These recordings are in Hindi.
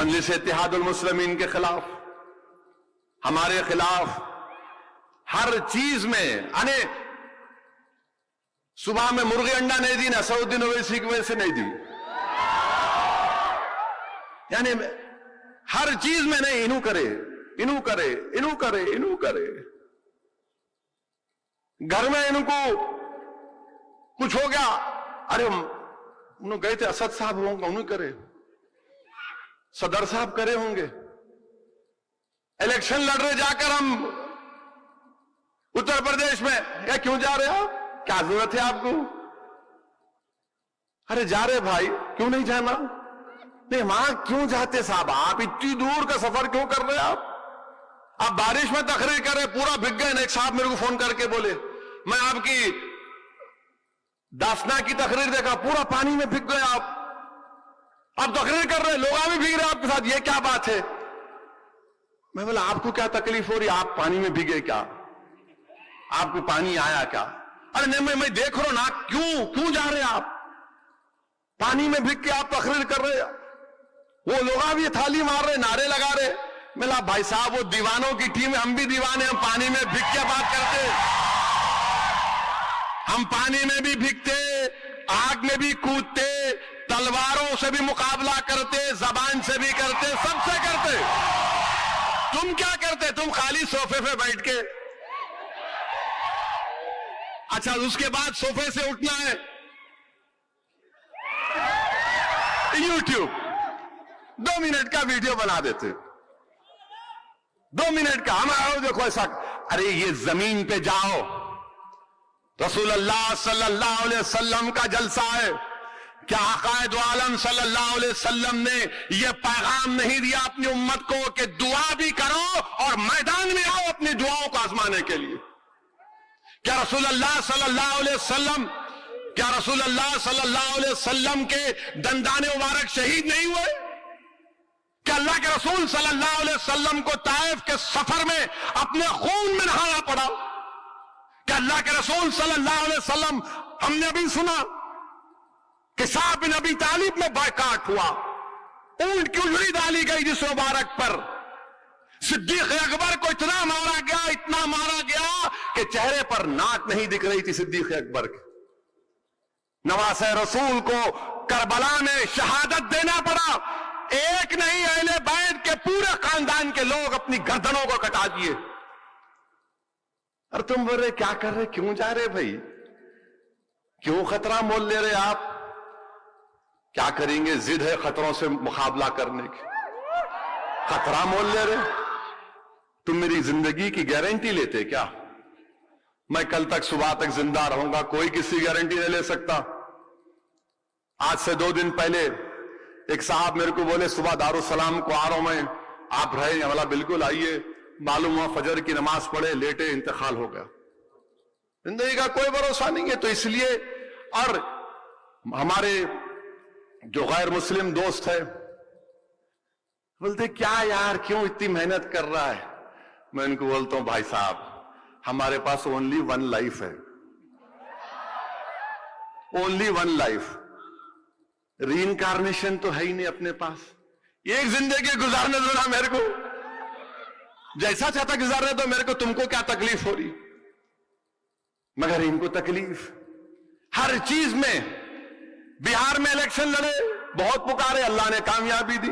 मजलिस इत्तेहादुल मुस्लिमीन के खिलाफ, हमारे खिलाफ हर चीज में। अने सुबह में मुर्गी अंडा नहीं दी, नसरुद्दीन ओवैसी की वजह से नहीं दी, यानी हर चीज में नहीं, इनू करे इनू करे इनू करे इनू करे। घर में इनको कुछ हो गया, अरे उन्होंने गए थे असद साहब होंगे, उन्हें करे, सदर साहब करे होंगे, इलेक्शन लड़ रहे जाकर हम उत्तर प्रदेश में, या क्यों जा रहे हो, क्या जरूरत है आपको? अरे जा रहे भाई, क्यों नहीं जाना? नहीं वहां क्यों जाते साहब, आप इतनी दूर का सफर क्यों कर रहे हैं? आप बारिश में तकरीर कर रहे, पूरा भीग गए। एक साहब मेरे को फोन करके बोले, मैं आपकी दासना की तकरीर देखा, पूरा पानी में भीग गए आप तकरीर कर रहे, लोग भी भीग रहे आपके साथ, ये क्या बात है? मैं बोला आपको क्या तकलीफ हो रही, आप पानी में भीगे क्या, आपको पानी आया क्या? अरे नहीं मैं देख रहा हूं ना, क्यों जा रहे आप पानी में भीग के, आप तकरीर कर रहे, वो लोग भी थाली मार रहे, नारे लगा रहे। मिला भाई साहब वो दीवानों की टीम है, हम भी दीवाने, हम पानी में भीग के बात करते, हम पानी में भी भीगते, आग में भी कूदते, तलवारों से भी मुकाबला करते, जबान से भी करते, सबसे करते। तुम क्या करते? तुम खाली सोफे पे बैठ के, अच्छा उसके बाद सोफे से उठना है, यूट्यूब 2 मिनट का वीडियो बना देते, 2 मिनट का, हम आओ देखो ऐसा। अरे ये जमीन पे जाओ, रसूलुल्लाह सल्लल्लाहु अलैहि वसल्लम का जलसा है। क्या आक़ाए दो आलम सल्लल्लाहु अलैहि वसल्लम ने यह पैगाम नहीं दिया अपनी उम्मत को कि दुआ भी करो और मैदान में आओ अपनी दुआओं को आजमाने के लिए? क्या रसूलुल्लाह सल्लल्लाहु अलैहि वसल्लम के दंदाने मुबारक शहीद नहीं हुए? क्या अल्लाह के रसूल सल्लल्लाहु अलैहि वसल्लम को ताइफ के सफर में अपने खून में नहाना पड़ा? क्या अल्लाह के रसूल सल्लल्लाहु अलैहि वसल्लम, हमने अभी सुना कि साहब बिन अबी तालिब में बायकाट हुआ, ऊंट की उजड़ी डाली गई जिस मुबारक पर, सिद्दीक अकबर को इतना मारा गया कि चेहरे पर नाक नहीं दिख रही थी सिद्दीक अकबर की। नवासे रसूल को करबला में शहादत देना पड़ा, एक नहीं अहले बैत के पूरे खानदान के लोग अपनी गर्दनों को कटा दिए। अरे तुम बोल रहे क्या कर रहे, क्यों जा रहे भाई, क्यों खतरा मोल ले रहे आप? क्या करेंगे, जिद है खतरों से मुकाबला करने की, खतरा मोल ले रहे। तुम मेरी जिंदगी की गारंटी लेते क्या? मैं कल तक सुबह तक जिंदा रहूंगा, कोई किसी गारंटी नहीं ले सकता। आज से 2 दिन पहले एक साहब मेरे को बोले सुबह दारुसलाम को आ रहा हूं मैं, आप रहे? बोला बिल्कुल आइए। मालूम हुआ फजर की नमाज पढ़े, लेटे, इंतकाल हो गया। जिंदगी का कोई भरोसा नहीं है। तो इसलिए, और हमारे जो गैर मुस्लिम दोस्त है बोलते क्या यार क्यों इतनी मेहनत कर रहा है? मैं इनको बोलता हूं भाई साहब हमारे पास ओनली 1 लाइफ है, ओनली 1 लाइफ, रीइंकारनेशन तो है ही नहीं अपने पास। एक जिंदगी गुजारने दो ना मेरे को, जैसा चाहता गुजारने दो मेरे को, तुमको क्या तकलीफ हो रही? मगर इनको तकलीफ हर चीज में। बिहार में इलेक्शन लड़े, बहुत पुकारे, अल्लाह ने कामयाबी दी।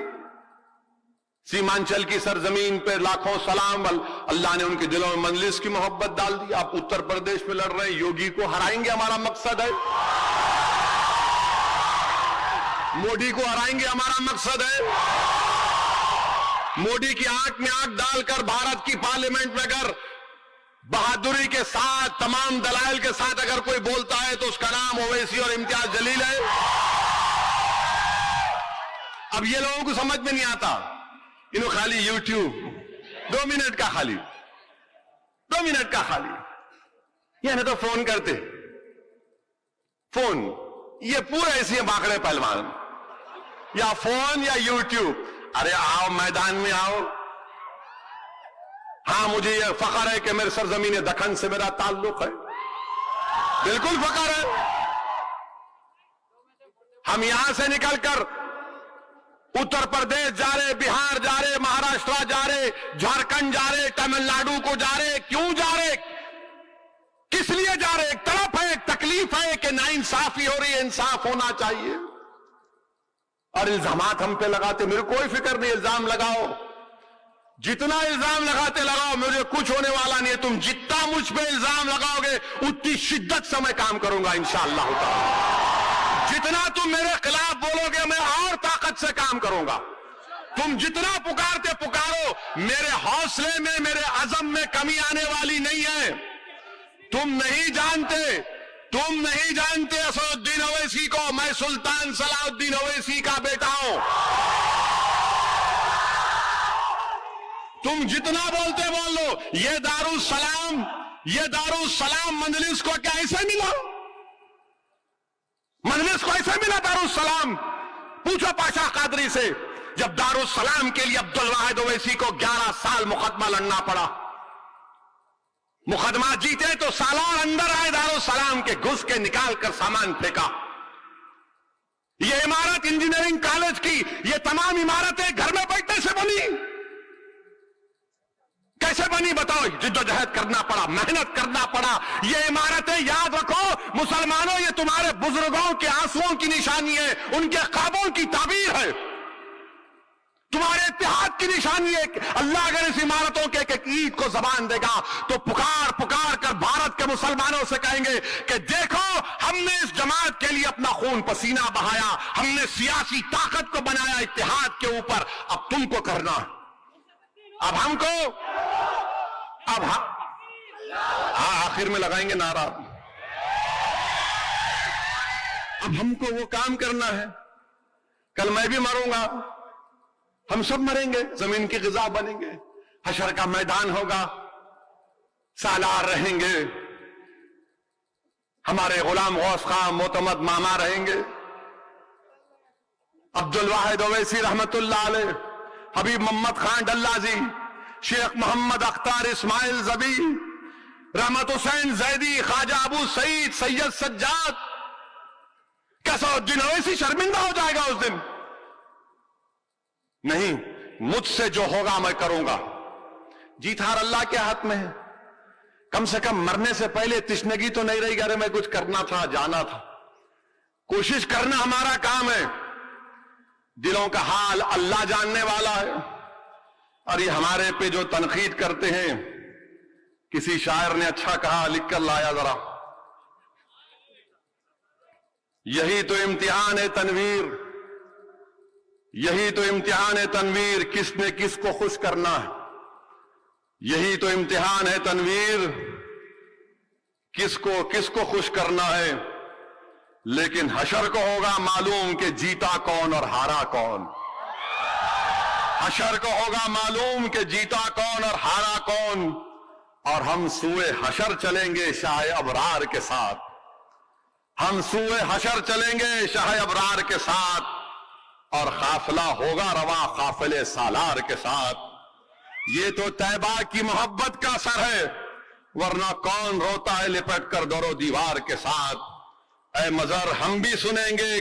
सीमांचल की सरजमीन पे लाखों सलाम, अल्लाह ने उनके दिलों में मंजलिस की मोहब्बत डाल दी। आप उत्तर प्रदेश में लड़ रहे हैं, योगी को हराएंगे, हमारा मकसद है। मोदी को हराएंगे, हमारा मकसद है। मोदी की आंख में आंख डालकर भारत की पार्लियामेंट में अगर बहादुरी के साथ, तमाम दलाइल के साथ अगर कोई बोलता है तो उसका नाम ओवैसी और इम्तियाज जलील है। अब ये लोगों को समझ में नहीं आता, इन्हों खाली यूट्यूब 2 मिनट का खाली, 2 मिनट का खाली, ये नहीं तो फोन करते, फोन, ये पूरा ऐसे बाकड़े पहलवान, या फोन या यूट्यूब। अरे आओ मैदान में आओ। हाँ मुझे यह फख्र है कि मेरे सरजमीन दखन से मेरा ताल्लुक है, बिल्कुल फख्र है। हम यहां से निकलकर उत्तर प्रदेश जा रहे, बिहार तमिलनाडु को जा रहे, क्यों जा रहे, किस लिए जा रहे? एक तड़प है, एक तकलीफ है कि नाइंसाफी हो रही है, इंसाफ होना चाहिए। और इल्जामात हम पे लगाते, मेरे कोई फिक्र नहीं, इल्जाम लगाओ, जितना इल्जाम लगाते लगाओ, मुझे कुछ होने वाला नहीं है। तुम जितना मुझ पे इल्जाम लगाओगे उतनी शिद्दत से मैं काम करूंगा इंशाअल्लाह ताला। जितना तुम मेरे खिलाफ बोलोगे मैं और ताकत से काम करूंगा। तुम जितना पुकारते पुकारो, मेरे हौसले में, मेरे अज़म में कमी आने वाली नहीं है। तुम नहीं जानते असदुद्दीन ओवैसी को, मैं सुल्तान सलाहुद्दीन ओवैसी का बेटा हूं। तुम जितना बोलते बोल लो। ये दारुस्सलाम मजलिस को क्या ऐसे मिला? मजलिस को ऐसे मिला दारुस्सलाम? पूछो पाशा कादरी से, जब दारुस्सलाम के लिए अब्दुल वाहिद ओवैसी को 11 साल मुकदमा लड़ना पड़ा, मुकदमा जीते तो सालार अंदर आए दारुस्सलाम के, घुस के निकाल कर सामान फेंका। ये इमारत इंजीनियरिंग कॉलेज की, ये तमाम इमारतें घर में बैठने से बनी, कैसे बनी बताओ? जिद्दोजहद करना पड़ा, मेहनत करना पड़ा। ये इमारतें याद रखो मुसलमानों, ये तुम्हारे बुजुर्गों के आंसुओं की निशानी है, उनके ख्वाबों की ताबीर है, तुम्हारे इत्तेहाद की निशानी है। अल्लाह अगर इस इमारतों के एक ईद को जबान देगा तो पुकार पुकार कर भारत के मुसलमानों से कहेंगे कि देखो, हमने इस जमात के लिए अपना खून पसीना बहाया, हमने सियासी ताकत को बनाया इत्तेहाद के ऊपर, अब तुमको करना, अब हमको, अब हम आखिर में लगाएंगे नारा, अब हमको वो काम करना है। कल मैं भी मरूंगा, हम सब मरेंगे, जमीन की ग़िज़ा बनेंगे, हशर का मैदान होगा, सालार रहेंगे, हमारे गुलाम गौस खान मोतमद मामा रहेंगे, अब्दुल वाहिद ओवैसी रहमतुल्लाह अलैह, हबीब मोहम्मद खान डल्लाजी, शेख मोहम्मद अख्तार इस्माइल जबी, रहमत हुसैन जैदी, ख्वाजा अबू सईद, सैयद सज्जाद। क्या असदुद्दीन ओवैसी शर्मिंदा हो जाएगा उस दिन? नहीं, मुझसे जो होगा मैं करूंगा। जीत हार अल्लाह के हाथ में है। कम से कम मरने से पहले तिश्नगी तो नहीं रही, अरे मैं कुछ करना था, जाना था। कोशिश करना हमारा काम है। दिलों का हाल अल्लाह जानने वाला है। और ये हमारे पे जो तनकीद करते हैं, किसी शायर ने अच्छा कहा, लिख कर लाया जरा, यही तो इम्तिहान है तनवीर, यही तो इम्तिहान है तनवीर, किसने किसको खुश करना है। यही तो इम्तिहान है तनवीर, किसको किसको खुश करना है। लेकिन हशर को होगा मालूम कि जीता कौन और हारा कौन। हशर को होगा मालूम कि जीता कौन और हारा कौन। और हम सूए हशर चलेंगे शाह अबरार के साथ, हम सूए हशर चलेंगे शाह अबरार के साथ, और काफिला होगा रवा काफिले सालार के साथ। ये तो तैबा की मोहब्बत का असर है, वरना कौन रोता है लिपट कर दरो दीवार के साथ। ऐ मजर हम भी सुनेंगे